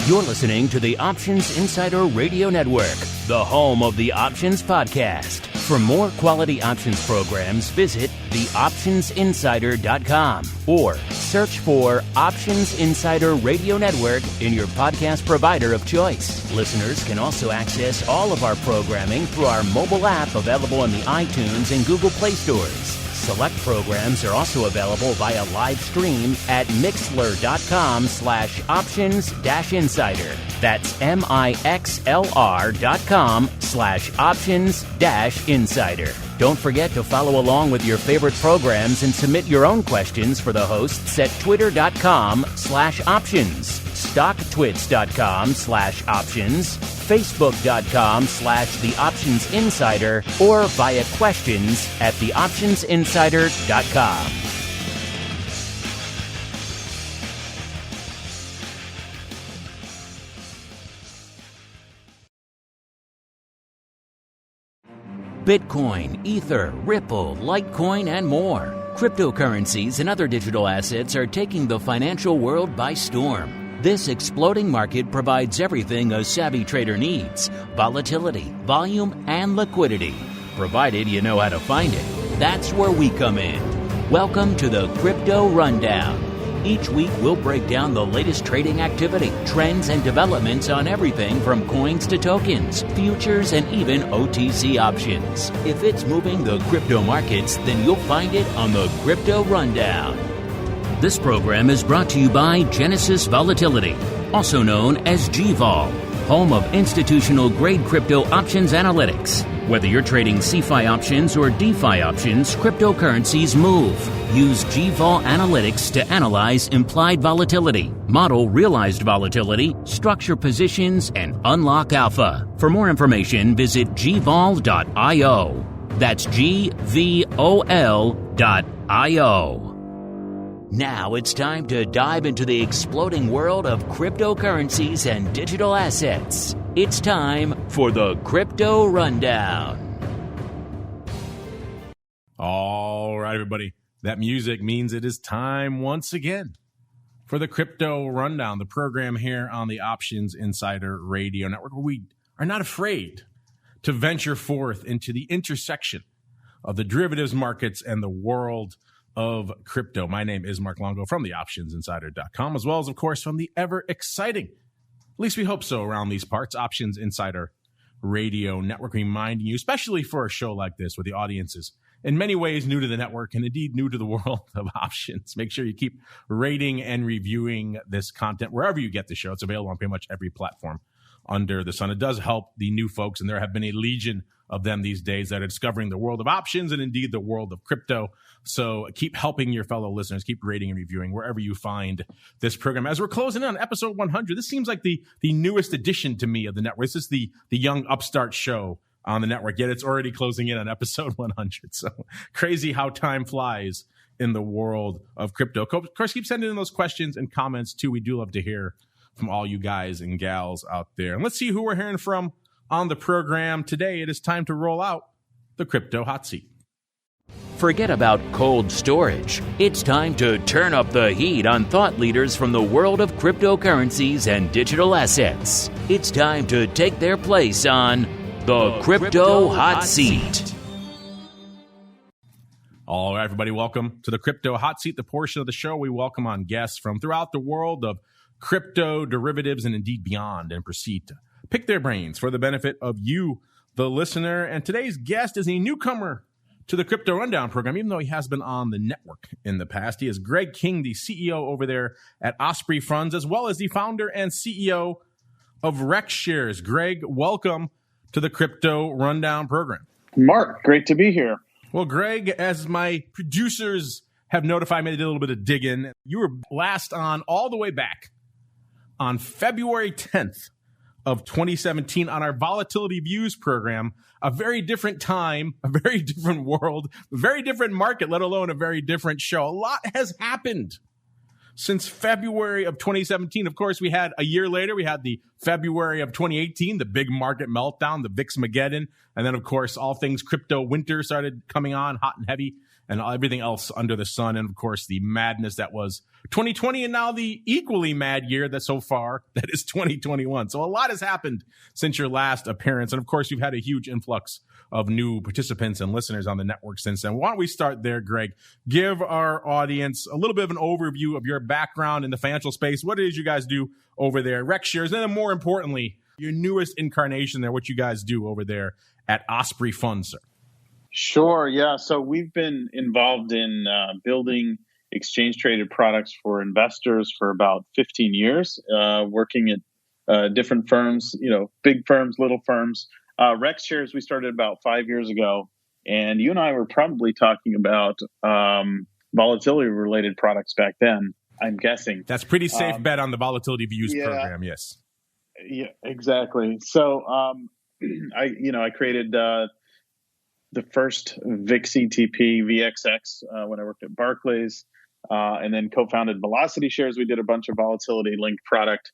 You're listening to the Options Insider Radio Network, the home of the Options Podcast. For more quality options programs, visit theoptionsinsider.com or search for Options Insider Radio Network in your podcast provider of choice. Listeners can also access all of our programming through our mobile app available in the iTunes and Google Play stores. Select programs are also available via live stream at mixlr.com/options-insider. That's mixlr.com/options-insider. Don't forget to follow along with your favorite programs and submit your own questions for the hosts at twitter.com/options, stocktwits.com/options, facebook.com/theoptionsinsider, or via questions at theoptionsinsider.com. Bitcoin, Ether, Ripple, Litecoin, and more. Cryptocurrencies and other digital assets are taking the financial world by storm. This exploding market provides everything a savvy trader needs: volatility, volume, and liquidity. Provided you know how to find it. That's where we come in. Welcome to the Crypto Rundown. Each week, we'll break down the latest trading activity, trends, and developments on everything from coins to tokens, futures, and even OTC options. If it's moving the crypto markets, then you'll find it on the Crypto Rundown. This program is brought to you by Genesis Volatility, also known as GVol, home of institutional-grade crypto options analytics. Whether you're trading CeFi options or DeFi options, cryptocurrencies move. Use GVol Analytics to analyze implied volatility, model realized volatility, structure positions, and unlock alpha. For more information, visit gvol.io. That's GVOL.io. Now it's time to dive into the exploding world of cryptocurrencies and digital assets. It's time for the Crypto Rundown. All right, everybody. That music means it is time once again for the Crypto Rundown, the program here on the Options Insider Radio Network, where we are not afraid to venture forth into the intersection of the derivatives markets and the world of crypto. My name is Mark Longo from the optionsinsider.com, as well as, of course, from the ever exciting, at least we hope so around these parts, Options Insider Radio Network, reminding you, especially for a show like this where the audience is in many ways new to the network and indeed new to the world of options. Make sure you keep rating and reviewing this content wherever you get the show. It's available on pretty much every platform under the sun. It does help the new folks, and there have been a legion of them these days that are discovering the world of options and indeed the world of crypto. So keep helping your fellow listeners, keep rating and reviewing wherever you find this program. As we're closing in on episode 100, this seems like the newest addition to me of the network. This is the young upstart show on the network, yet it's already closing in on episode 100. So crazy how time flies in the world of crypto. Of course, keep sending in those questions and comments too. We do love to hear from all you guys and gals out there. And let's see who we're hearing from on the program today. It is time to roll out the Crypto Hot Seat. Forget about cold storage. It's time to turn up the heat on thought leaders from the world of cryptocurrencies and digital assets. It's time to take their place on the Crypto Hot Seat. All right, everybody, welcome to the Crypto Hot Seat, the portion of the show we welcome on guests from throughout the world of crypto, derivatives, and indeed beyond, and proceed to pick their brains for the benefit of you, the listener. And today's guest is a newcomer to the Crypto Rundown program, even though he has been on the network in the past. He is Greg King, the CEO over there at Osprey Funds, as well as the founder and CEO of Rex Shares. Greg, welcome to the Crypto Rundown program. Mark, great to be here. Well, Greg, as my producers have notified me, they did a little bit of digging. You were last on all the way back on February 10th of 2017 on our Volatility Views program. A very different time, a very different world, a very different market, let alone a very different show. A lot has happened since February of 2017. Of course, we had a year later, we had the February of 2018, the big market meltdown, the VIX-mageddon. And then, of course, all things crypto winter started coming on hot and heavy. and everything else under the sun. And of course, the madness that was 2020 and now the equally mad year that so far that is 2021. So a lot has happened since your last appearance. And of course, you've had a huge influx of new participants and listeners on the network since then. Why don't we start there, Greg? Give our audience a little bit of an overview of your background in the financial space, what it is you guys do over there, Rex Shares, and then more importantly, your newest incarnation there, what you guys do over there at Osprey Funds, sir. Sure. Yeah. So we've been involved in building exchange-traded products for investors for about 15 years, working at different firms, big firms, little firms. Rex Shares, we started about 5 years ago, and you and I were probably talking about volatility-related products back then, I'm guessing. That's pretty safe bet on the Volatility Views program, yes. Yeah, exactly. So I created the first VIX ETP, VXX, when I worked at Barclays, and then co-founded Velocity Shares. We did a bunch of volatility-linked product.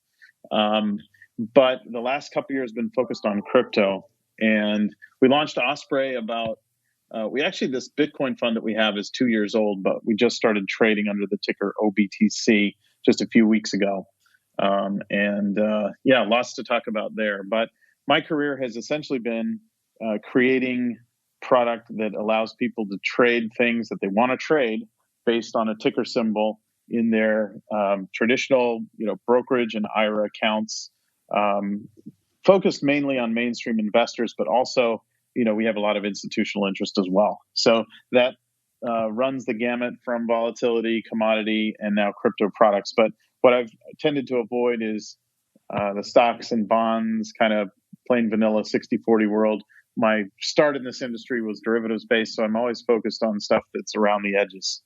But the last couple of years have been focused on crypto. And we launched Osprey this Bitcoin fund that we have is 2 years old, but we just started trading under the ticker OBTC just a few weeks ago. Lots to talk about there. But my career has essentially been creating product that allows people to trade things that they want to trade based on a ticker symbol in their traditional, brokerage and IRA accounts, focused mainly on mainstream investors, but also, we have a lot of institutional interest as well. So that runs the gamut from volatility, commodity, and now crypto products. But what I've tended to avoid is the stocks and bonds, kind of plain vanilla 60-40 world. My start in this industry was derivatives based, so I'm always focused on stuff that's around the edges.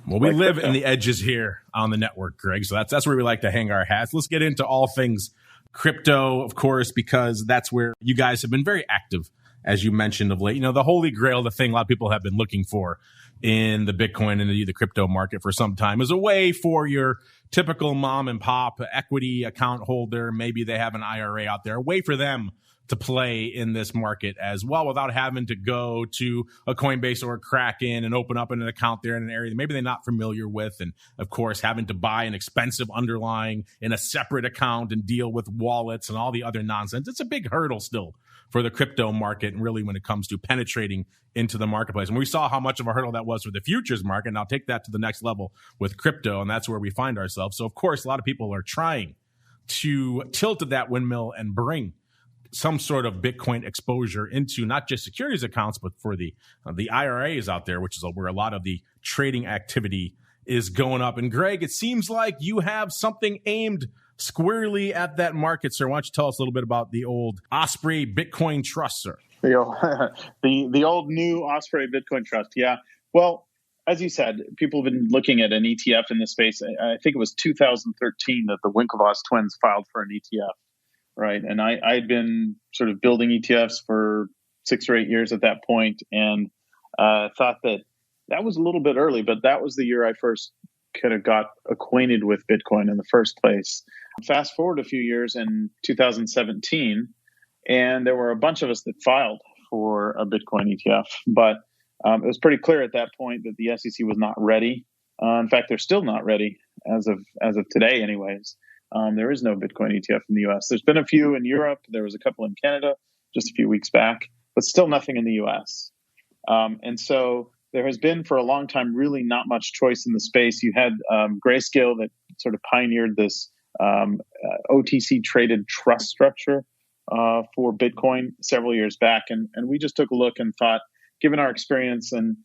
Well, we live in the edges here on the network, Greg. So that's where we like to hang our hats. Let's get into all things crypto, of course, because that's where you guys have been very active, as you mentioned of late. The holy grail, the thing a lot of people have been looking for in the Bitcoin and the crypto market for some time, is a way for your typical mom and pop equity account holder. Maybe they have an IRA out there, a way for them to play in this market as well without having to go to a Coinbase or a Kraken and open up an account there in an area that maybe they're not familiar with. And of course, having to buy an expensive underlying in a separate account and deal with wallets and all the other nonsense. It's a big hurdle still for the crypto market, and really when it comes to penetrating into the marketplace. And we saw how much of a hurdle that was for the futures market. Now take that to the next level with crypto, and that's where we find ourselves. So of course, a lot of people are trying to tilt at that windmill and bring some sort of Bitcoin exposure into not just securities accounts, but for the IRAs out there, which is where a lot of the trading activity is going up. And Greg, it seems like you have something aimed squarely at that market, sir. Why don't you tell us a little bit about the old Osprey Bitcoin Trust, sir? The old new Osprey Bitcoin Trust. Yeah. Well, as you said, people have been looking at an ETF in this space. I think it was 2013 that the Winklevoss twins filed for an ETF. Right. And I'd been sort of building ETFs for 6 or 8 years at that point, and thought that was a little bit early, but that was the year I first kind of got acquainted with Bitcoin in the first place. Fast forward a few years in 2017, and there were a bunch of us that filed for a Bitcoin ETF, but it was pretty clear at that point that the SEC was not ready. In fact, they're still not ready as of today anyways. There is no Bitcoin ETF in the US. There's been a few in Europe. There was a couple in Canada just a few weeks back, but still nothing in the US. And so there has been for a long time really not much choice in the space. You had Grayscale that sort of pioneered this OTC traded trust structure for Bitcoin several years back. And we just took a look and thought, given our experience in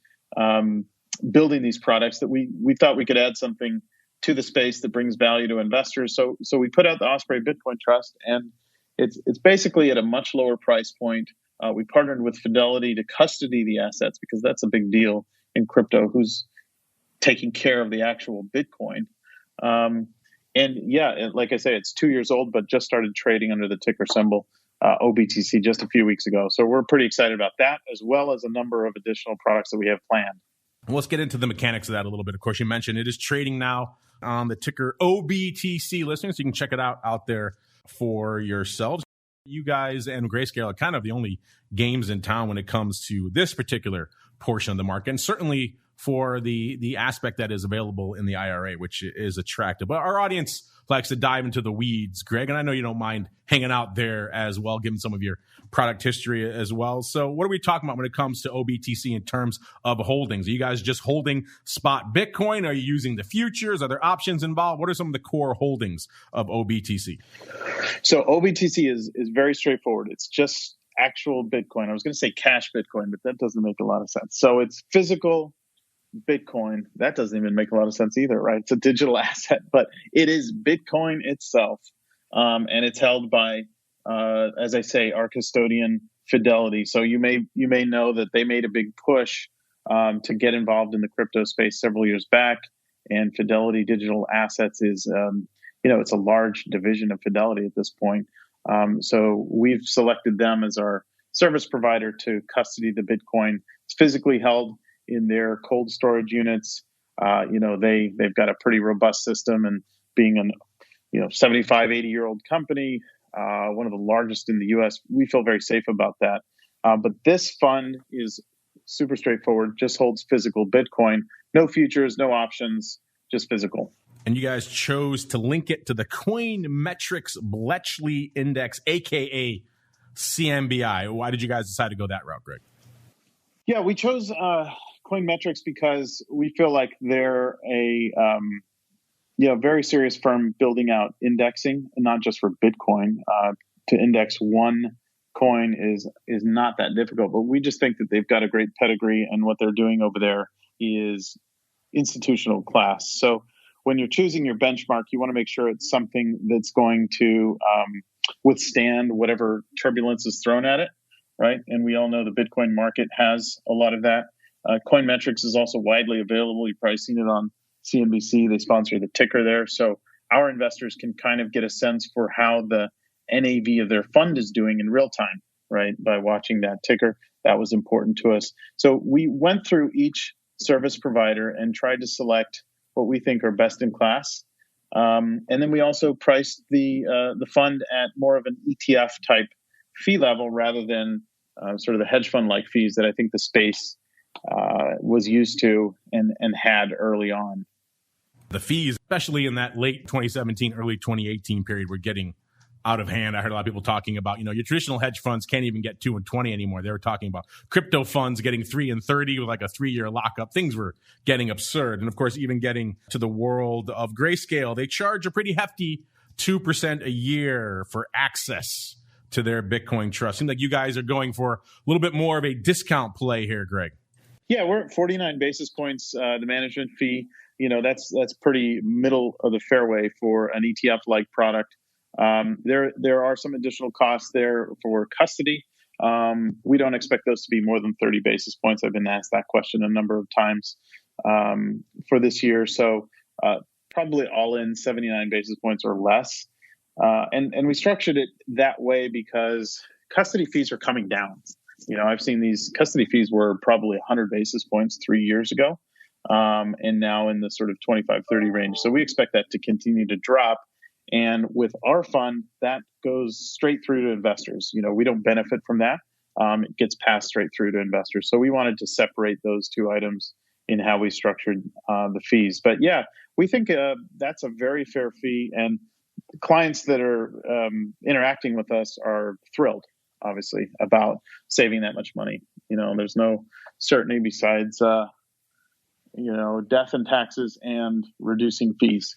building these products, that we thought we could add something to the space that brings value to investors. So we put out the Osprey Bitcoin Trust, and it's basically at a much lower price point. We partnered with Fidelity to custody the assets because that's a big deal in crypto, who's taking care of the actual Bitcoin. Like I say, it's 2 years old, but just started trading under the ticker symbol OBTC just a few weeks ago. So we're pretty excited about that, as well as a number of additional products that we have planned. Well, let's get into the mechanics of that a little bit. Of course, you mentioned it is trading now on the ticker OBTC, listeners. You can check it out there for yourselves. You guys and Grayscale are kind of the only games in town when it comes to this particular portion of the market, and certainly for the aspect that is available in the IRA, which is attractive. But our audience likes to dive into the weeds, Greg, and I know you don't mind hanging out there as well, given some of your product history as well. So what are we talking about when it comes to OBTC in terms of holdings? Are you guys just holding spot Bitcoin? Are you using the futures? Are there options involved? What are some of the core holdings of OBTC? So OBTC is very straightforward. It's just actual Bitcoin. I was going to say cash Bitcoin, but that doesn't make a lot of sense. So it's physical Bitcoin. That doesn't even make a lot of sense either, right? It's a digital asset, but it is Bitcoin itself. And it's held by, as I say, our custodian Fidelity. So you may know that they made a big push to get involved in the crypto space several years back. And Fidelity Digital Assets is, it's a large division of Fidelity at this point. So we've selected them as our service provider to custody the Bitcoin. It's physically held in their cold storage units. They've got a pretty robust system, and being an 75, 80-year-old company, one of the largest in the U.S., we feel very safe about that. But this fund is super straightforward, just holds physical Bitcoin, no futures, no options, just physical. And you guys chose to link it to the Coin Metrics Bletchley Index, aka CMBI. Why did you guys decide to go that route, Greg? Yeah, we chose Coin Metrics because we feel like they're a very serious firm building out indexing, and not just for Bitcoin. To index one coin is not that difficult, but we just think that they've got a great pedigree, and what they're doing over there is institutional class. So when you're choosing your benchmark, you want to make sure it's something that's going to withstand whatever turbulence is thrown at it, right? And we all know the Bitcoin market has a lot of that. Coin Metrics is also widely available. You've probably seen it on CNBC. They sponsor the ticker there. So our investors can kind of get a sense for how the NAV of their fund is doing in real time, right? By watching that ticker. That was important to us. So we went through each service provider and tried to select what we think are best in class. And then we also priced the fund at more of an ETF type fee level rather than sort of the hedge fund like fees that I think the space was used to and had early on. The fees, especially in that late 2017, early 2018 period, were getting out of hand. I heard a lot of people talking about, your traditional hedge funds can't even get 2 and 20 anymore. They were talking about crypto funds getting 3 and 30 with like a 3-year lockup. Things were getting absurd. And of course, even getting to the world of Grayscale, they charge a pretty hefty 2% a year for access to their Bitcoin trust. Seems like you guys are going for a little bit more of a discount play here, Greg. Yeah, we're at 49 basis points, the management fee. That's pretty middle of the fairway for an ETF-like product. There are some additional costs there for custody. We don't expect those to be more than 30 basis points. I've been asked that question a number of times for this year. So probably all in 79 basis points or less. And we structured it that way because custody fees are coming down. I've seen these custody fees were probably 100 basis points 3 years ago, and now in the sort of 25, 30 range. So we expect that to continue to drop. And with our fund, that goes straight through to investors. We don't benefit from that. It gets passed straight through to investors. So we wanted to separate those two items in how we structured the fees. But yeah, we think that's a very fair fee. And clients that are interacting with us are thrilled, obviously, about saving that much money. There's no certainty besides, death and taxes and reducing fees.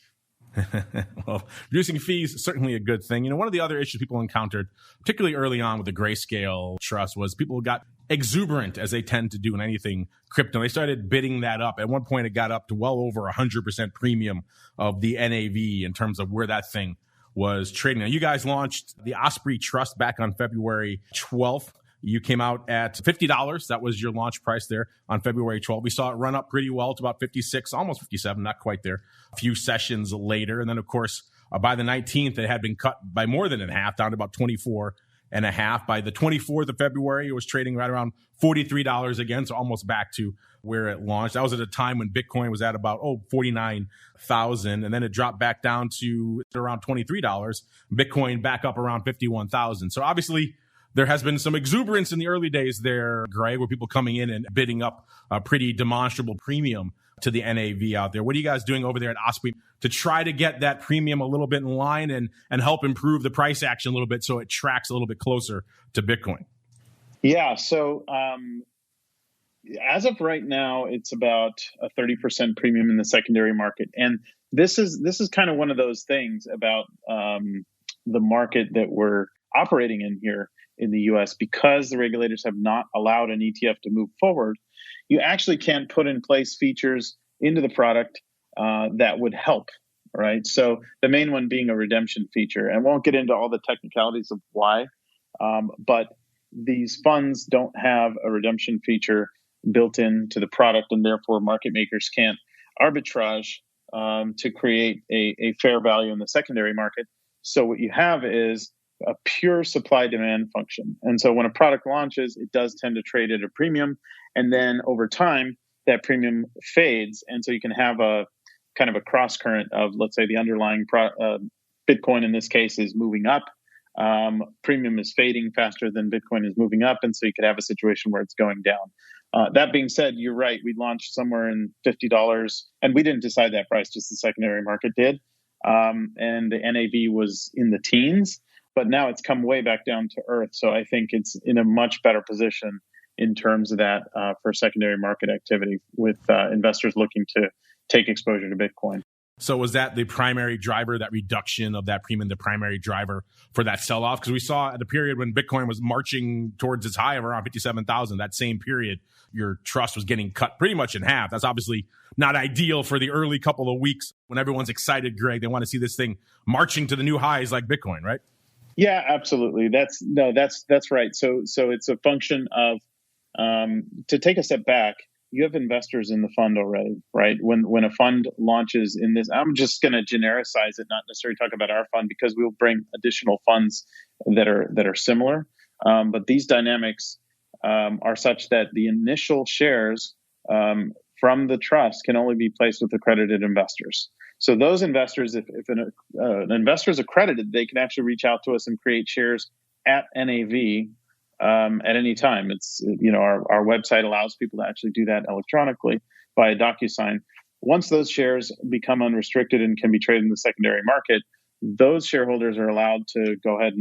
Well, reducing fees is certainly a good thing. One of the other issues people encountered, particularly early on with the Grayscale trust, was people got exuberant, as they tend to do in anything crypto. They started bidding that up. At one point, it got up to well over 100% premium of the NAV in terms of where that thing was trading. Now, you guys launched the Osprey Trust back on February 12th. You came out at $50. That was your launch price there on February 12th. We saw it run up pretty well to about 56, almost 57, not quite there, a few sessions later. And then, of course, by the 19th, it had been cut by more than in half, down to about 24 and a half. By the 24th of February, it was trading right around $43 again, so almost back to where it launched. That was at a time when Bitcoin was at about 49,000, and then it dropped back down to around $23. Bitcoin back up around 51,000. So obviously, there has been some exuberance in the early days there, Greg, where people coming in and bidding up a pretty demonstrable premium to the NAV out there. What are you guys doing over there at Osprey to try to get that premium a little bit in line and help improve the price action a little bit so it tracks a little bit closer to Bitcoin? Yeah. So as of right now, it's about a 30% premium in the secondary market. And this is kind of one of those things about the market that we're operating in here in the US. Because the regulators have not allowed an ETF to move forward, you actually can't put in place features into the product that would help, right? So the main one being a redemption feature. And I won't get into all the technicalities of why, but these funds don't have a redemption feature built into the product, and therefore market makers can't arbitrage to create a fair value in the secondary market. So what you have is a pure supply-demand function. And so when a product launches, it does tend to trade at a premium. And then over time, that premium fades. And so you can have a kind of a cross current of, let's say, the underlying Bitcoin in this case is moving up. Premium is fading faster than Bitcoin is moving up. And so you could have a situation where it's going down. That being said, you're right. We launched somewhere in $50, and we didn't decide that price, just the secondary market did. And the NAV was in the teens, but now it's come way back down to earth. So I think it's in a much better position in terms of that for secondary market activity with investors looking to take exposure to Bitcoin. So was that the primary driver, that reduction of that premium, the primary driver for that sell-off? Because we saw at the period when Bitcoin was marching towards its high of around 57,000, that same period, your trust was getting cut pretty much in half. That's obviously not ideal for the early couple of weeks when everyone's excited, Greg. They want to see this thing marching to the new highs like Bitcoin, right? Yeah, absolutely. That's right. So it's a function of, to take a step back, you have investors in the fund already, right? When a fund launches in this, I'm just going to genericize it, not necessarily talk about our fund, because we'll bring additional funds that are similar. But these dynamics are such that the initial shares from the trust can only be placed with accredited investors. So those investors, if an investor is accredited, they can actually reach out to us and create shares at NAV at any time. It's, our website allows people to actually do that electronically via DocuSign. Once those shares become unrestricted and can be traded in the secondary market, those shareholders are allowed to go ahead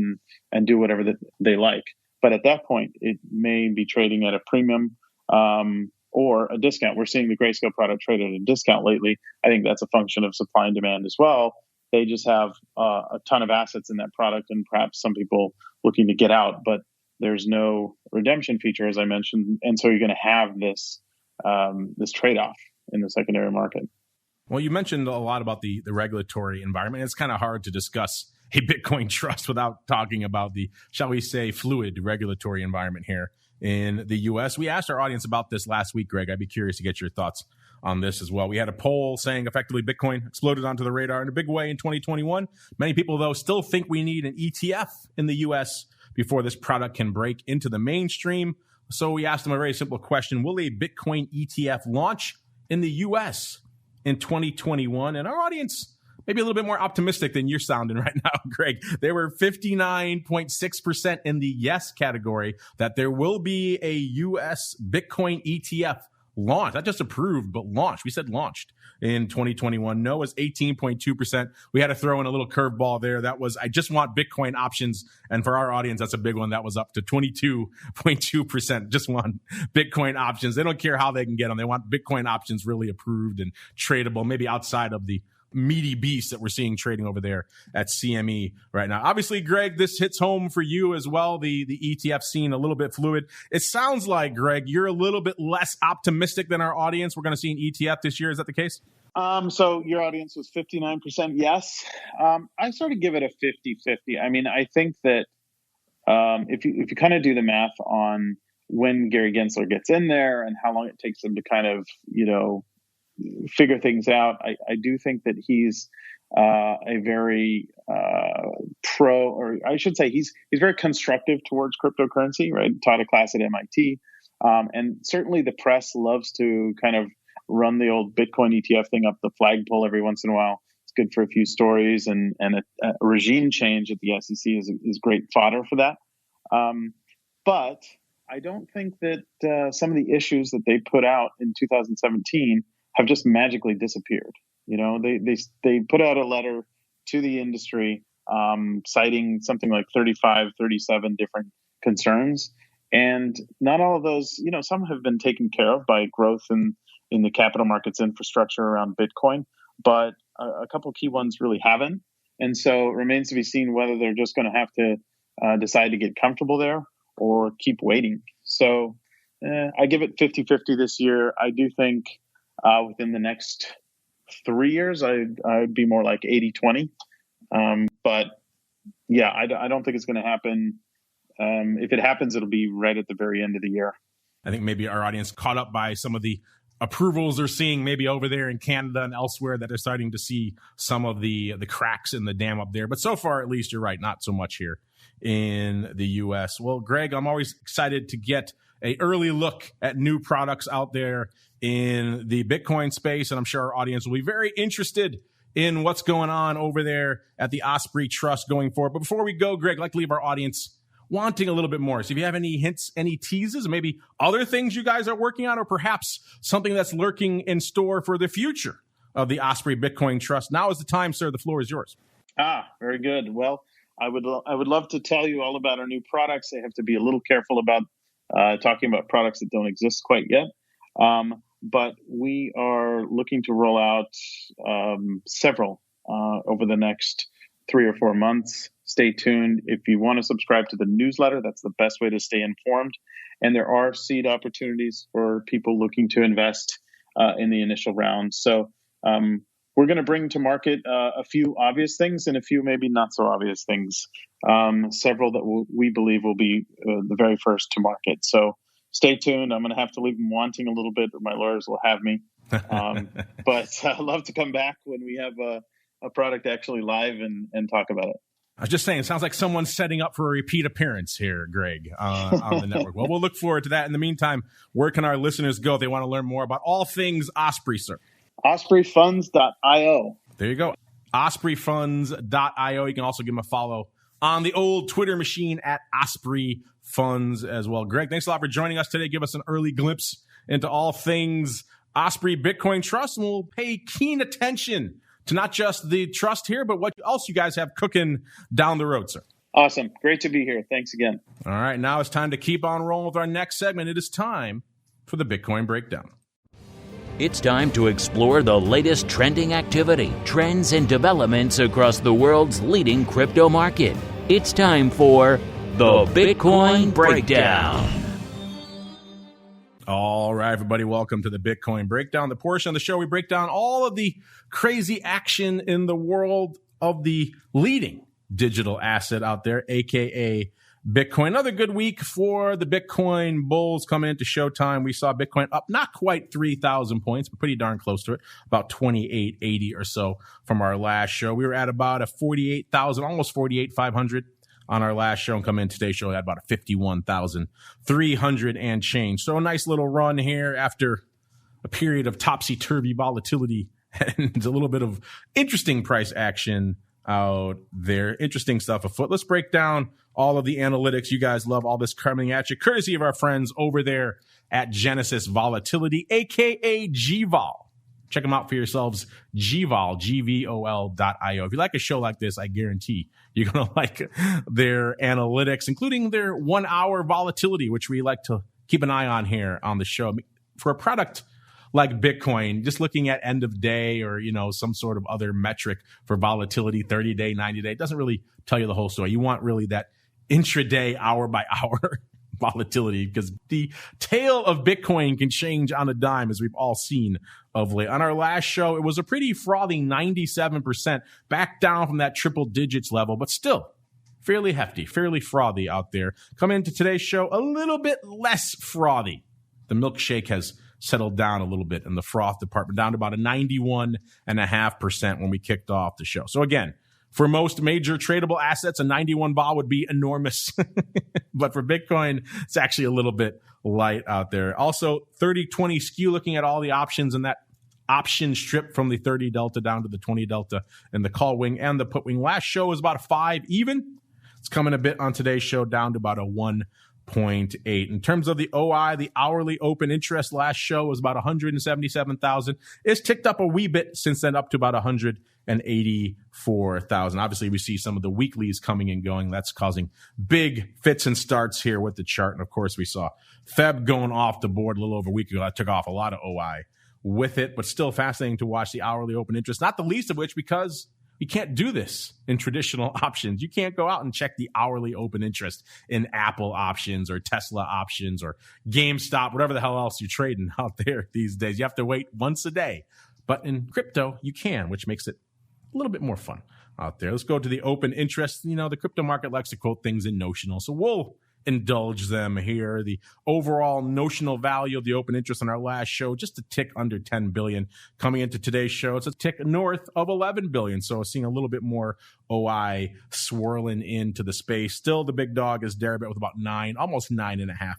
and do whatever they like. But at that point, it may be trading at a premium or a discount. We're seeing the Grayscale product traded at a discount lately. I think that's a function of supply and demand as well. They just have a ton of assets in that product, and perhaps some people looking to get out, but there's no redemption feature, as I mentioned. And so you're going to have this trade-off in the secondary market. Well, you mentioned a lot about the regulatory environment. It's kind of hard to discuss a Bitcoin trust without talking about the, shall we say, fluid regulatory environment here in the U.S. We asked our audience about this last week, Greg. I'd be curious to get your thoughts on this as well. We had a poll saying effectively Bitcoin exploded onto the radar in a big way in 2021. Many people, though, still think we need an ETF in the U.S. before this product can break into the mainstream. So we asked them a very simple question. Will a Bitcoin ETF launch in the U.S. in 2021? And our audience, maybe a little bit more optimistic than you're sounding right now, Greg. They were 59.6% in the yes category that there will be a U.S. Bitcoin ETF launch. Not just approved, but launched. We said launched in 2021. No was 18.2%. We had to throw in a little curveball there. That was, I just want Bitcoin options. And for our audience, that's a big one. That was up to 22.2%. Just want Bitcoin options. They don't care how they can get them. They want Bitcoin options really approved and tradable, maybe outside of the meaty beast that we're seeing trading over there at CME right now. Obviously, Greg, this hits home for you as well. The ETF scene a little bit fluid. It sounds like, Greg, you're a little bit less optimistic than our audience. We're going to see an ETF this year. Is that the case? So your audience was 59% yes. I sort of give it a 50-50. I mean, I think that if you kind of do the math on when Gary Gensler gets in there and how long it takes him to kind of, figure things out, I do think that he's a very pro, or I should say he's very constructive towards cryptocurrency, right? Taught a class at MIT. And certainly the press loves to kind of run the old Bitcoin ETF thing up the flagpole every once in a while. It's good for a few stories, and a regime change at the SEC is great fodder for that. But I don't think that some of the issues that they put out in 2017 have just magically disappeared. You know, they put out a letter to the industry citing something like 35, 37 different concerns. And not all of those, you know, some have been taken care of by growth in the capital markets infrastructure around Bitcoin, but a couple of key ones really haven't. And so it remains to be seen whether they're just going to have to decide to get comfortable there or keep waiting. So I give it 50-50 this year. I do think within the next 3 years, I'd be more like 80-20. But yeah, I don't think it's going to happen. If it happens, it'll be right at the very end of the year. I think maybe our audience caught up by some of the approvals they're seeing maybe over there in Canada and elsewhere, that they're starting to see some of the cracks in the dam up there. But so far, at least, you're right, not so much here in the U.S. Well, Greg, I'm always excited to get an early look at new products out there in the Bitcoin space, and I'm sure our audience will be very interested in what's going on over there at the Osprey Trust going forward. But before we go, Greg, I'd like to leave our audience wanting a little bit more. So if you have any hints, any teases, maybe other things you guys are working on, or perhaps something that's lurking in store for the future of the Osprey Bitcoin Trust, now is the time, sir. The floor is yours. Very good. Well, I would love to tell you all about our new products. I have to be a little careful about talking about products that don't exist quite yet. But we are looking to roll out several over the next 3 or 4 months. Stay tuned. If you want to subscribe to the newsletter, that's the best way to stay informed. And there are seed opportunities for people looking to invest in the initial round. So we're going to bring to market a few obvious things and a few maybe not so obvious things. Several that we believe will be the very first to market. So stay tuned. I'm going to have to leave them wanting a little bit, or my lawyers will have me. But I'd love to come back when we have a product actually live and talk about it. I was just saying, it sounds like someone's setting up for a repeat appearance here, Greg, on the network. Well, we'll look forward to that. In the meantime, where can our listeners go if they want to learn more about all things Osprey, sir? OspreyFunds.io. There you go. OspreyFunds.io. You can also give them a follow on the old Twitter machine at Osprey Funds as well. Greg, thanks a lot for joining us today. Give us an early glimpse into all things Osprey Bitcoin Trust, and we'll pay keen attention to not just the trust here, but what else you guys have cooking down the road, sir. Awesome. Great to be here. Thanks again. All right. Now it's time to keep on rolling with our next segment. It is time for the Bitcoin Breakdown. It's time to explore the latest trending activity, trends, and developments across the world's leading crypto market. It's time for the Bitcoin Breakdown. All right, everybody, welcome to the Bitcoin Breakdown, the portion of the show we break down all of the crazy action in the world of the leading digital asset out there, aka Bitcoin. Another good week for the Bitcoin bulls coming into showtime. We saw Bitcoin up not quite 3,000 points, but pretty darn close to it, about 2880 or so from our last show. We were at about a 48,000, almost 48,500 on our last show, and come in today's show at about a 51,300 and change. So a nice little run here after a period of topsy-turvy volatility and a little bit of interesting price action out there. Interesting stuff afoot. Let's break down all of the analytics. You guys love all this coming at you, courtesy of our friends over there at Genesis Volatility, aka GVol. Check them out for yourselves, GVol, GVOL.io. If you like a show like this, I guarantee you're going to like their analytics, including their 1 hour volatility, which we like to keep an eye on here on the show. For a product like Bitcoin, just looking at end of day or, you know, some sort of other metric for volatility, 30-day, 90-day, doesn't really tell you the whole story. You want really that intraday, hour by hour volatility, because the tail of Bitcoin can change on a dime, as we've all seen of late. On our last show, it was a pretty frothy 97%, back down from that triple digits level, but still fairly hefty, fairly frothy out there. Come into today's show a little bit less frothy. The milkshake has settled down a little bit in the froth department, down to about a 91.5% when we kicked off the show. So again, for most major tradable assets, a 91 vol would be enormous. But for Bitcoin, it's actually a little bit light out there. Also, 30-20 skew, looking at all the options in that option strip from the 30 delta down to the 20 delta and the call wing and the put wing. Last show was about a 5 even. It's coming a bit on today's show down to about a 1 0.8. In terms of the OI, the hourly open interest last show was about 177,000. It's ticked up a wee bit since then, up to about 184,000. Obviously, we see some of the weeklies coming and going. That's causing big fits and starts here with the chart. And of course, we saw Feb going off the board a little over a week ago. That took off a lot of OI with it, but still fascinating to watch the hourly open interest, not the least of which because you can't do this in traditional options. You can't go out and check the hourly open interest in Apple options or Tesla options or GameStop, whatever the hell else you're trading out there these days. You have to wait once a day. But in crypto, you can, which makes it a little bit more fun out there. Let's go to the open interest. The crypto market likes to quote things in notional, so we'll indulge them here. The overall notional value of the open interest on our last show, just a tick under 10 billion. Coming into today's show, it's a tick north of 11 billion. So seeing a little bit more OI swirling into the space. Still the big dog is Deribit with about almost 9.5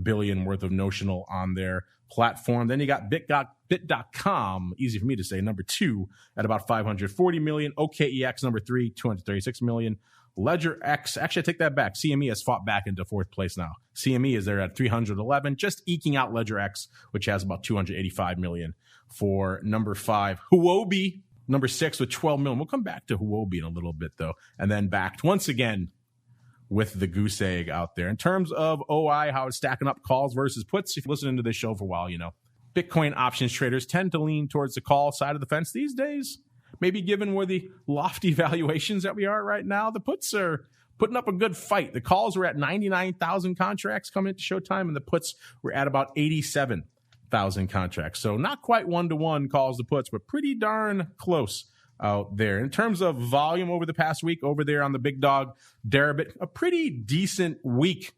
billion worth of notional on their platform. Then you got bit.com, easy for me to say, number 2 at about 540 million. OKEX number 3, 236 million. Ledger X, actually, I take that back. CME has fought back into 4th place now. CME is there at 311, just eking out Ledger X, which has about 285 million for number 5. Huobi, number 6 with 12 million. We'll come back to Huobi in a little bit, though. And then Bakkt once again with the goose egg out there. In terms of OI, how it's stacking up calls versus puts, if you're listening to this show for a while, Bitcoin options traders tend to lean towards the call side of the fence these days. Maybe given where the lofty valuations that we are right now, the puts are putting up a good fight. The calls were at 99,000 contracts coming into showtime, and the puts were at about 87,000 contracts. So not quite one-to-one calls to puts, but pretty darn close out there. In terms of volume over the past week, over there on the big dog, Deribit, a pretty decent week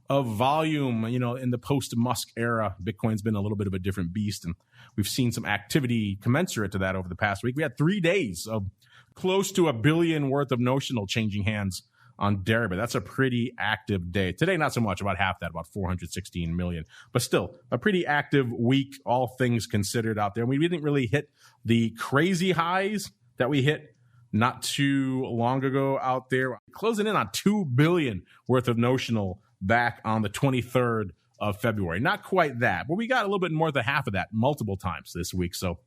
of volume, in the post-Musk era. Bitcoin's been a little bit of a different beast, and we've seen some activity commensurate to that over the past week. We had 3 days of close to $1 billion worth of notional changing hands on Deribit. That's a pretty active day. Today, not so much, about half that, about 416 million. But still, a pretty active week, all things considered out there. We didn't really hit the crazy highs that we hit not too long ago out there. Closing in on 2 billion worth of notional back on the 23rd of February. Not quite that, but we got a little bit more than half of that multiple times this week. So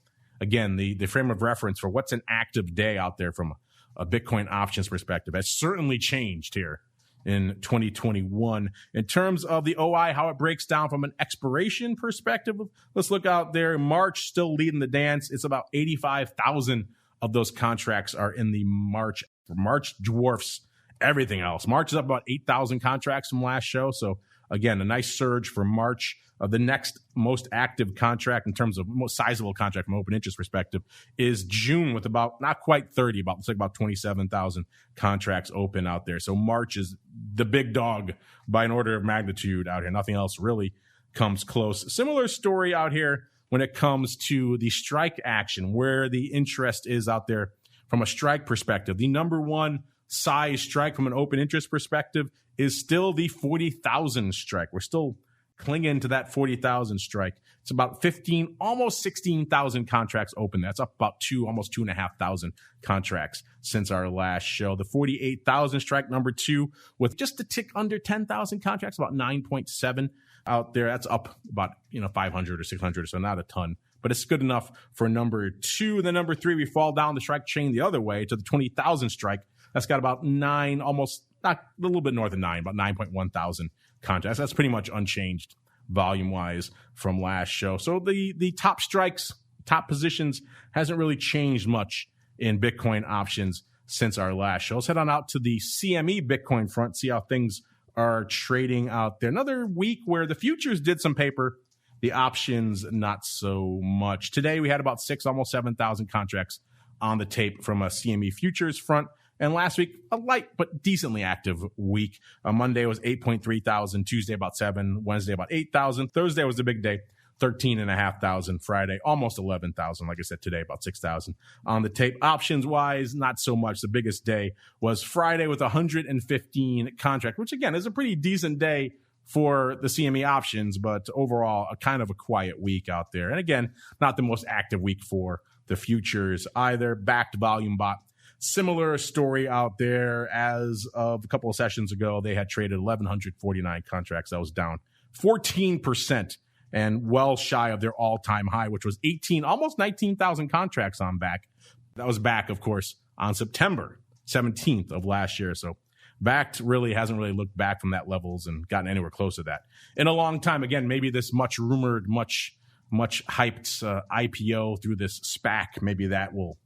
again, the frame of reference for what's an active day out there from a Bitcoin options perspective has certainly changed here in 2021. In terms of the OI, how it breaks down from an expiration perspective, let's look out there. March still leading the dance. It's about 85,000 of those contracts are in the March. March dwarfs everything else. March is up about 8,000 contracts from last show. So again, a nice surge for March. The next most active contract in terms of most sizable contract from open interest perspective is June with about not quite 30, looks like about 27,000 contracts open out there. So March is the big dog by an order of magnitude out here. Nothing else really comes close. Similar story out here when it comes to the strike action, where the interest is out there from a strike perspective. The number one size strike from an open interest perspective is still the 40,000 strike. We're still clinging to that 40,000 strike. It's about 15, almost 16,000 contracts open. That's up about almost 2,500 contracts since our last show. The 48,000 strike, number 2, with just a tick under 10,000 contracts, about 9.7 out there. That's up about 500 or 600, so not a ton, but it's good enough for number 2. Then number 3, we fall down the strike chain the other way to the 20,000 strike. That's got about 9, almost not a little bit north of 9, about 9.1 thousand contracts. That's pretty much unchanged volume-wise from last show. So the top strikes, top positions hasn't really changed much in Bitcoin options since our last show. Let's head on out to the CME Bitcoin front, see how things are trading out there. Another week where the futures did some paper, the options not so much. Today we had about 6, almost 7,000 contracts on the tape from a CME futures front. And last week, a light but decently active week. Monday was 8.3 thousand. Tuesday, about 7. Wednesday, about 8,000. Thursday was the big day, 13,500. Friday, almost 11,000. Like I said, today, about 6,000 on the tape. Options-wise, not so much. The biggest day was Friday with 115 contracts, which, again, is a pretty decent day for the CME options, but overall, a kind of a quiet week out there. And again, not the most active week for the futures either. Bakkt volume bot Similar story out there. As of a couple of sessions ago, they had traded 1,149 contracts. That was down 14% and well shy of their all-time high, which was almost 19,000 contracts on Bakkt. That was back, of course, on September 17th of last year. So Bakkt really hasn't really looked back from that levels and gotten anywhere close to that in a long time. Again, maybe this much rumored, much hyped IPO through this SPAC, maybe that will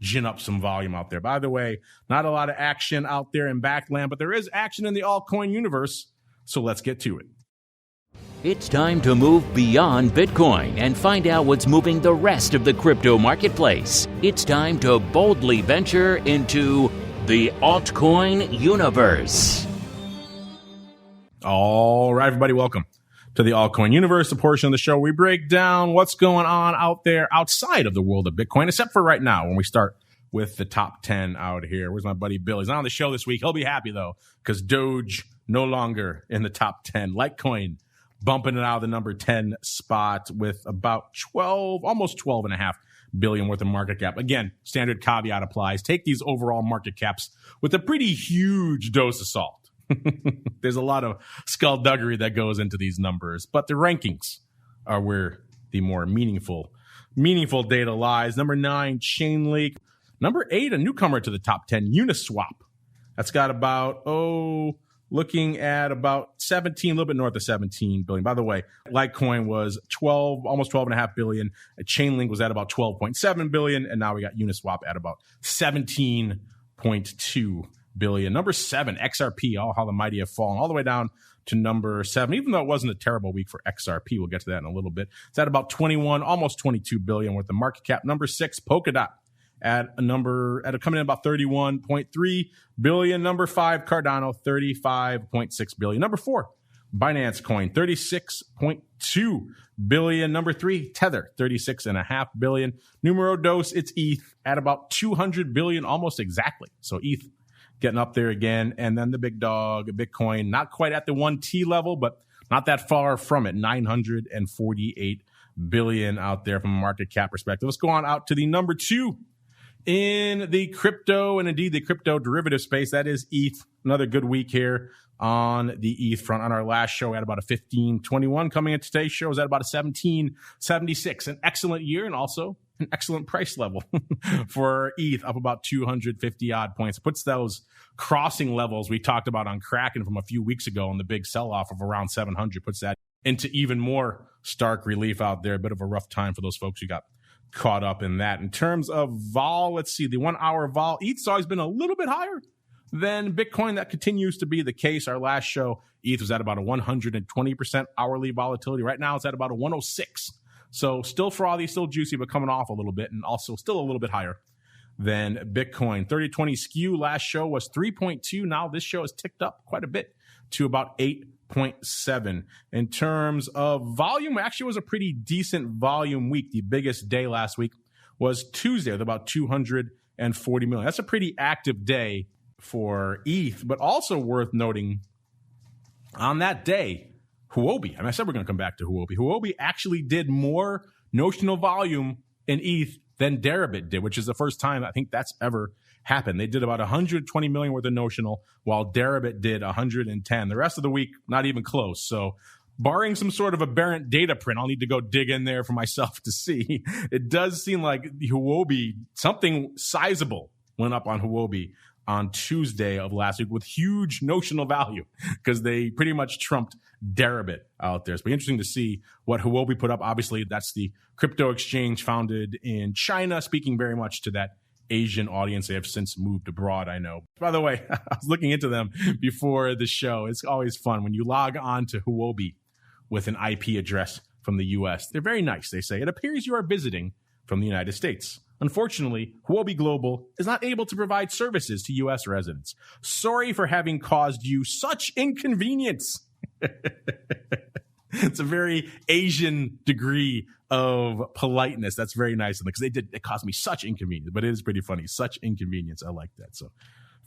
gin up some volume out there. By the way, not a lot of action out there in Bakkt land, but there is action in the altcoin universe. So let's get to it. It's time to move beyond Bitcoin and find out what's moving the rest of the crypto marketplace. It's time to boldly venture into the altcoin universe. All right, everybody, welcome to the altcoin universe, the portion of the show we break down what's going on out there outside of the world of Bitcoin, except for right now when we start with the top 10 out here. Where's my buddy Bill? He's not on the show this week. He'll be happy, though, because Doge no longer in the top 10. Litecoin bumping it out of the number 10 spot with about almost 12.5 billion worth of market cap. Again, standard caveat applies. Take these overall market caps with a pretty huge dose of salt. There's a lot of skullduggery that goes into these numbers, but the rankings are where the more meaningful data lies. Number 9, Chainlink. Number 8, a newcomer to the top 10, Uniswap. That's got about, looking at about 17, a little bit north of 17 billion. By the way, Litecoin was almost 12.5 billion. Chainlink was at about 12.7 billion. And now we got Uniswap at about 17.2 billion. Number 7, XRP. Oh, how the mighty have fallen all the way down to number 7, even though it wasn't a terrible week for XRP. We'll get to that in a little bit. It's at about 21, almost 22 billion worth of market cap. Number 6, Polkadot coming in about 31.3 billion. Number 5, Cardano, 35.6 billion. Number 4, Binance Coin, 36.2 billion. Number 3, Tether, 36.5 billion. Numero dos, it's ETH at about 200 billion, almost exactly. So ETH getting up there again. And then the big dog, Bitcoin, not quite at the 1T level, but not that far from it, 948 billion out there from a market cap perspective. Let's go on out to the number 2 in the crypto and indeed the crypto derivative space. That is ETH. Another good week here on the ETH front. On our last show, at about a 1521. Coming in today's show is at about a 1776. An excellent year and also an excellent price level for ETH, up about 250 odd points. Puts those crossing levels we talked about on Kraken from a few weeks ago on the big sell-off of around 700. Puts that into even more stark relief out there. A bit of a rough time for those folks who got caught up in that. In terms of vol, let's see, the 1 hour vol, ETH's always been a little bit higher than Bitcoin. That continues to be the case. Our last show, ETH was at about a 120% hourly volatility. Right now, it's at about a 106. So still frothy, still juicy, but coming off a little bit, and also still a little bit higher than Bitcoin. 30-20 skew last show was 3.2. Now this show has ticked up quite a bit to about 8.7. In terms of volume, actually was a pretty decent volume week. The biggest day last week was Tuesday with about 240 million. That's a pretty active day for ETH, but also worth noting on that day, Huobi. I said we're going to come back to Huobi. Huobi actually did more notional volume in ETH than Deribit did, which is the first time I think that's ever happened. They did about 120 million worth of notional, while Deribit did 110. The rest of the week, not even close. So barring some sort of aberrant data print, I'll need to go dig in there for myself to see. It does seem like Huobi, something sizable went up on Huobi on Tuesday of last week with huge notional value because they pretty much trumped Deribit out there. It's been interesting to see what Huobi put up. Obviously, that's the crypto exchange founded in China, speaking very much to that Asian audience. They have since moved abroad, I know. By the way, I was looking into them before the show. It's always fun when you log on to Huobi with an IP address from the U.S. They're very nice, they say. It appears you are visiting from the United States. Unfortunately, Huobi Global is not able to provide services to U.S. residents. Sorry for having caused you such inconvenience. It's a very Asian degree of politeness. That's very nice of them because it caused me such inconvenience, but it is pretty funny. Such inconvenience. I like that. So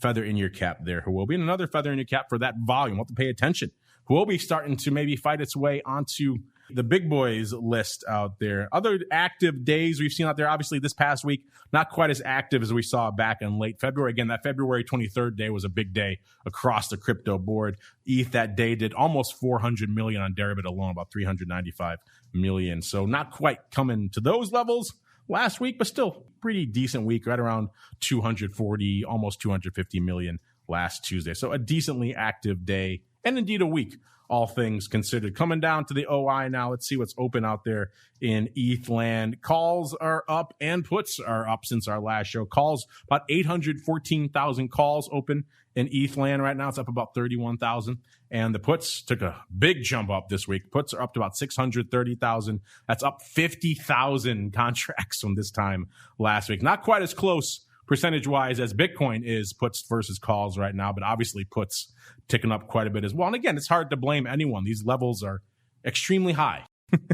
feather in your cap there, Huobi. And another feather in your cap for that volume. We'll have to pay attention. Huobi starting to maybe fight its way onto the big boys list out there. Other active days we've seen out there, obviously this past week, not quite as active as we saw back in late February. Again, that February 23rd day was a big day across the crypto board. ETH that day did almost 400 million on Deribit alone, about 395 million. So not quite coming to those levels last week, but still pretty decent week, right around 240, almost 250 million last Tuesday. So a decently active day and indeed a week, all things considered. Coming down to the OI now, let's see what's open out there in ETH land. Calls are up and puts are up since our last show. Calls, about 814,000 calls open in ETH land right now. It's up about 31,000. And the puts took a big jump up this week. Puts are up to about 630,000. That's up 50,000 contracts from this time last week. Not quite as close percentage-wise as Bitcoin is puts versus calls right now, but obviously puts ticking up quite a bit as well. And again, it's hard to blame anyone. These levels are extremely high.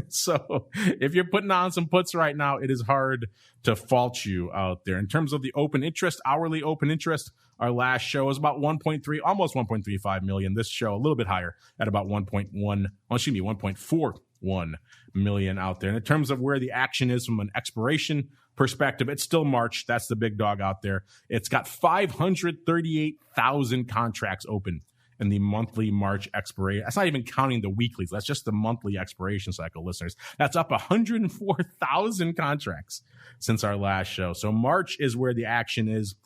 So if you're putting on some puts right now, it is hard to fault you out there. In terms of the open interest, hourly open interest, our last show was about 1.3, almost 1.35 million. This show a little bit higher at about 1.41 million out there. And in terms of where the action is from an expiration perspective, it's still March. That's the big dog out there. It's got 538,000 contracts open in the monthly March expiration. That's not even counting the weeklies. That's just the monthly expiration cycle, listeners. That's up 104,000 contracts since our last show. So March is where the action is.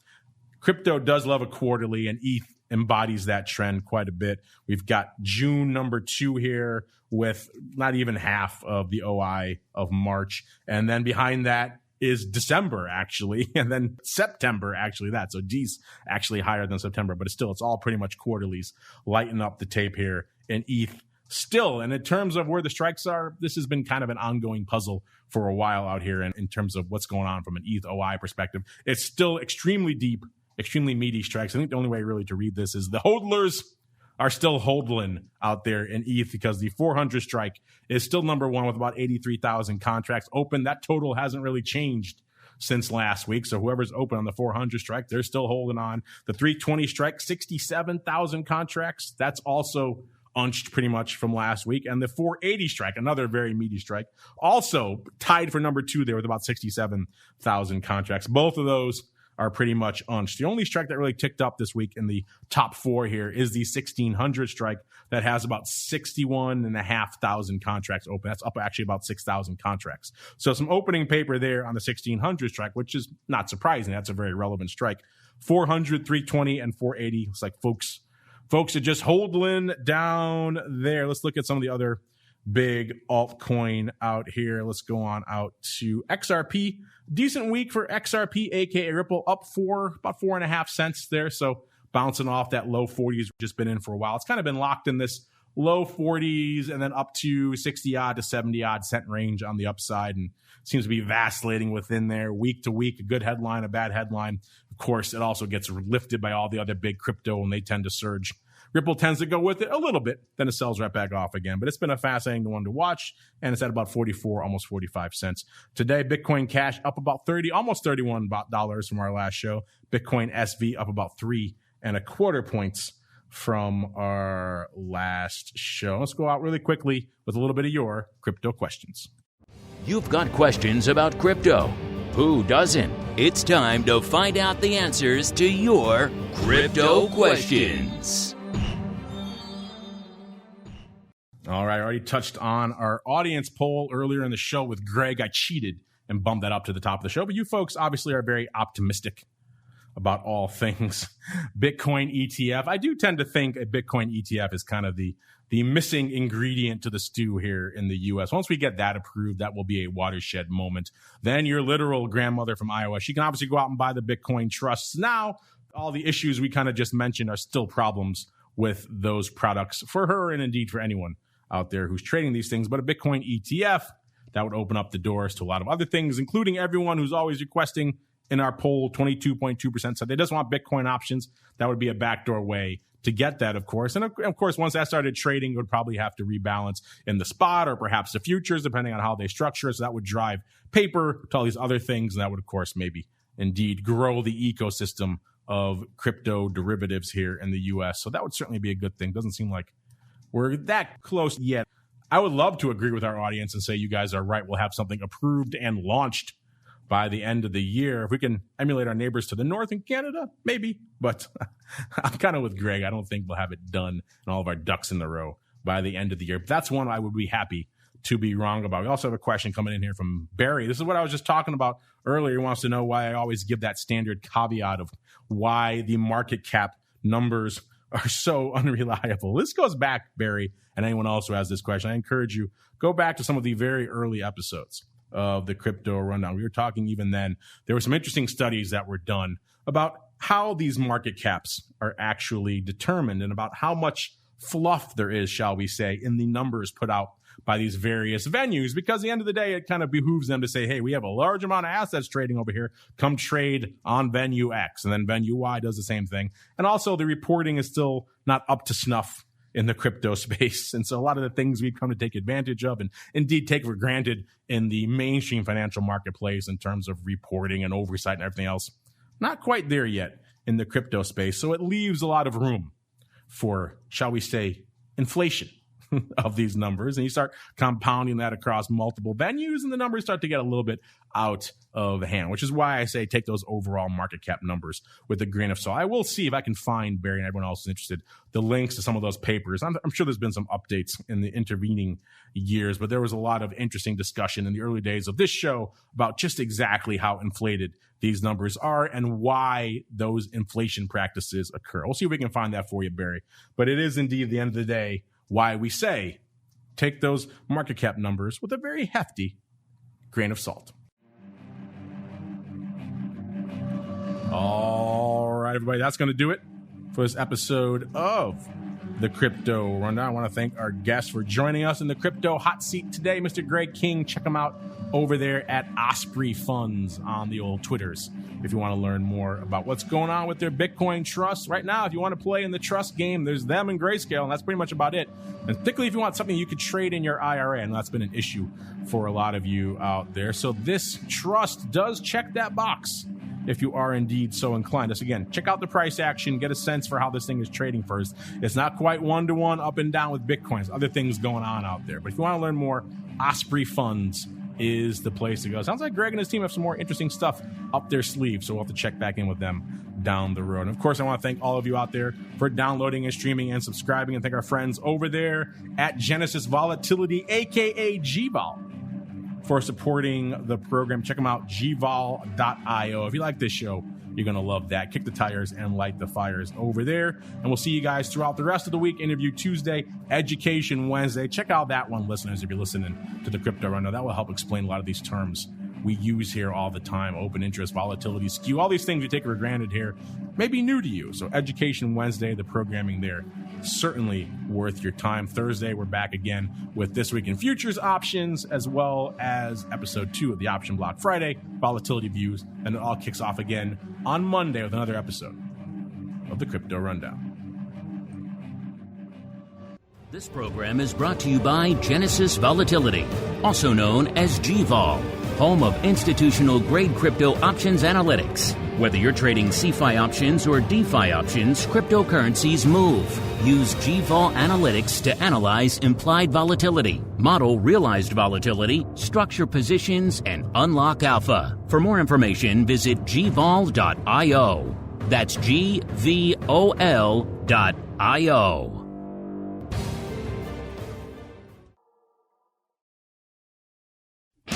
Crypto does love a quarterly, and ETH embodies that trend quite a bit. We've got June number 2 here with not even half of the OI of March. And then behind that is December, actually, and then September, actually, that. So D's actually higher than September, but it's all pretty much quarterlies. Lighten up the tape here in ETH still. And in terms of where the strikes are, this has been kind of an ongoing puzzle for a while out here in terms of what's going on from an ETH OI perspective. It's still extremely deep, extremely meaty strikes. I think the only way really to read this is the hodlers are still hodling out there in ETH because the 400 strike is still number one with about 83,000 contracts open. That total hasn't really changed since last week. So whoever's open on the 400 strike, they're still holding on. The 320 strike, 67,000 contracts. That's also unched pretty much from last week. And the 480 strike, another very meaty strike, also tied for number 2 there with about 67,000 contracts. Both of those are pretty much unched. The only strike that really ticked up this week in the top 4 here is the 1600 strike that has about 61,500 contracts open. That's up actually about 6,000 contracts. So some opening paper there on the 1600 strike, which is not surprising. That's a very relevant strike. 400, 320, and 480. It's like folks are just holding down there. Let's look at some of the other big altcoin out here. Let's go on out to XRP. Decent week for XRP, aka Ripple, up about 4.5 cents there. So bouncing off that low 40s we've just been in for a while. It's kind of been locked in this low 40s and then up to 60 odd to 70 odd cent range on the upside, and seems to be vacillating within there week to week. A good headline, a bad headline. Of course, it also gets lifted by all the other big crypto and they tend to surge. Ripple tends to go with it a little bit, then it sells right back off again. But it's been a fascinating one to watch, and it's at about 44, almost 45 cents. Today, Bitcoin Cash up about 30, almost $31 from our last show. Bitcoin SV up about 3.25 points from our last show. Let's go out really quickly with a little bit of your crypto questions. You've got questions about crypto. Who doesn't? It's time to find out the answers to your crypto questions. All right, I already touched on our audience poll earlier in the show with Greg. I cheated and bumped that up to the top of the show. But you folks obviously are very optimistic about all things Bitcoin ETF. I do tend to think a Bitcoin ETF is kind of the missing ingredient to the stew here in the U.S. Once we get that approved, that will be a watershed moment. Then your literal grandmother from Iowa, she can obviously go out and buy the Bitcoin trusts. Now, all the issues we kind of just mentioned are still problems with those products for her and indeed for anyone out there who's trading these things. But a Bitcoin ETF, that would open up the doors to a lot of other things, including everyone who's always requesting in our poll, 22.2% said they just want Bitcoin options. That would be a backdoor way to get that, of course. And of course, once that started trading, it would probably have to rebalance in the spot or perhaps the futures, depending on how they structure it. So that would drive paper to all these other things. And that would, of course, maybe indeed grow the ecosystem of crypto derivatives here in the U.S. So that would certainly be a good thing. Doesn't seem like we're that close yet. I would love to agree with our audience and say you guys are right. We'll have something approved and launched by the end of the year. If we can emulate our neighbors to the north in Canada, maybe. But I'm kind of with Greg. I don't think we'll have it done and all of our ducks in the row by the end of the year. But that's one I would be happy to be wrong about. We also have a question coming in here from Barry. This is what I was just talking about earlier. He wants to know why I always give that standard caveat of why the market cap numbers are so unreliable. This goes back, Barry, and anyone else who has this question. I encourage you, go back to some of the very early episodes of the Crypto Rundown. We were talking even then. There were some interesting studies that were done about how these market caps are actually determined and about how much fluff there is, shall we say, in the numbers put out by these various venues, because at the end of the day, it kind of behooves them to say, hey, we have a large amount of assets trading over here. Come trade on venue X. And then venue Y does the same thing. And also the reporting is still not up to snuff in the crypto space. And so a lot of the things we've come to take advantage of and indeed take for granted in the mainstream financial marketplace in terms of reporting and oversight and everything else, not quite there yet in the crypto space. So it leaves a lot of room for, shall we say, inflation of these numbers, and you start compounding that across multiple venues, and the numbers start to get a little bit out of hand, which is why I say take those overall market cap numbers with a grain of salt. I will see if I can find, Barry and everyone else is interested, the links to some of those papers. I'm sure there's been some updates in the intervening years, but there was a lot of interesting discussion in the early days of this show about just exactly how inflated these numbers are and why those inflation practices occur. We'll see if we can find that for you, Barry. But it is indeed, at the end of the day, why we say take those market cap numbers with a very hefty grain of salt. All right, everybody, that's going to do it for this episode of the Crypto Rundown. I want to thank our guests for joining us in the crypto hot seat today, Mr. Greg King. Check him out over there at Osprey Funds on the old Twitters if you want to learn more about what's going on with their Bitcoin Trust. Right now, if you want to play in the trust game, there's them and Grayscale, and that's pretty much about it. And particularly if you want something you could trade in your IRA, and that's been an issue for a lot of you out there. So this trust does check that box if you are indeed so inclined. Just again, check out the price action, get a sense for how this thing is trading first. It's not quite one-to-one up and down with Bitcoins, other things going on out there. But if you want to learn more, Osprey Funds is the place to go. Sounds like Greg and his team have some more interesting stuff up their sleeve, so we'll have to check back in with them down the road. And of course, I want to thank all of you out there for downloading and streaming and subscribing, and thank our friends over there at Genesis Volatility, aka GVol, for supporting the program. Check them out, gvol.io. If you like this show, you're going to love that. Kick the tires and light the fires over there. And we'll see you guys throughout the rest of the week. Interview Tuesday, Education Wednesday. Check out that one, listeners, if you're listening to the Crypto Rundown. That will help explain a lot of these terms we use here all the time. Open interest, volatility, skew, all these things we take for granted here may be new to you. So Education Wednesday, the programming there, certainly worth your time. Thursday, we're back again with This Week in Futures options, as well as episode 2 of the Option Block Friday, Volatility Views, and it all kicks off again on Monday with another episode of the Crypto Rundown. This program is brought to you by Genesis Volatility, also known as GVol, home of institutional-grade crypto options analytics. Whether you're trading CeFi options or DeFi options, cryptocurrencies move. Use GVol Analytics to analyze implied volatility, model realized volatility, structure positions, and unlock alpha. For more information, visit gvol.io. That's GVOL.io.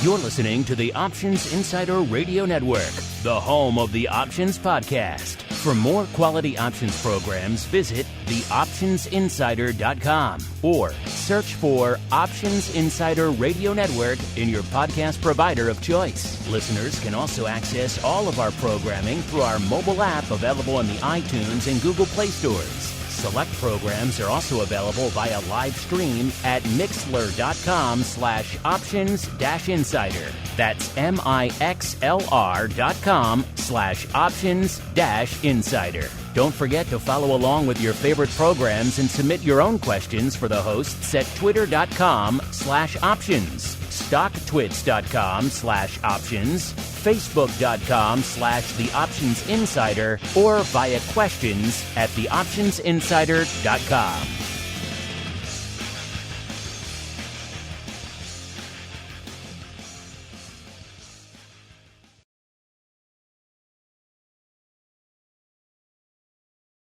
You're listening to the Options Insider Radio Network, the home of the Options Podcast. For more quality options programs, visit theoptionsinsider.com or search for Options Insider Radio Network in your podcast provider of choice. Listeners can also access all of our programming through our mobile app available in the iTunes and Google Play stores. Select programs are also available via live stream at mixlr.com/options-insider. That's mixlr.com/options-insider. Don't forget to follow along with your favorite programs and submit your own questions for the hosts at twitter.com/options, stocktwits.com/options, facebook.com/theoptionsinsider, or via questions at theoptionsinsider.com.